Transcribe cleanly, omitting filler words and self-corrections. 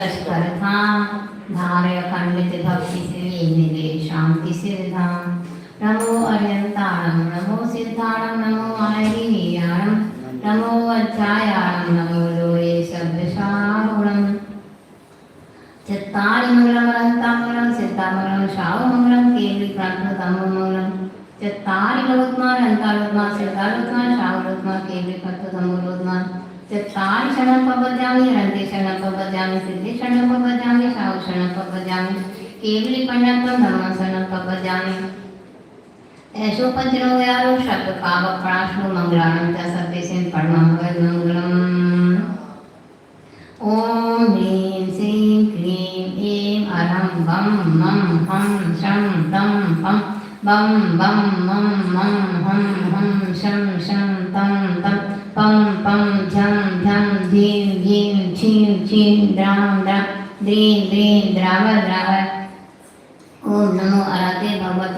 धाम धारय खंडित भक्ति से मिले शांति सिद्धाम। नमो अर्यंताणम नमो सिद्धाणम नमो आयरीयाणम नमो वज्रायाणम नमो लोये शब्दशाहुणम। चत्तारि मंगलम अनंतामंगलम सिद्धामंगलम शाहुमंगलम केवली प्रार्थनामंगलम। चत्तारि लोकमा अनंतालोकमा सिद्धालोकमा शाहुलोकमा केवली प्रार्थनामंगलम। चत्तारि शरणं प्रपद्यामि अनन्ते शरणं प्रपद्यामि सिद्धे शरणं प्रपद्यामि शाहु शरणं प्रपद्यामि केवली पंडतं धम्मं शरणं प्रपद्यामि। ऐसो पंचनो यारो शब्द पाव प्राश्नु मंगलानं च सर्वेषां परमं मंगलम्। ओम ह्रीं श्रीं क्लीं ऐं अरहं बम मम हम शं तं पं बम बम मम मम हम हम शं शं तं तं पं पं झं झं धीं धीं छीं छीं द्रां द्रां द्रीं द्रीं द्राव द्राव। ओम नमो अराते भगवते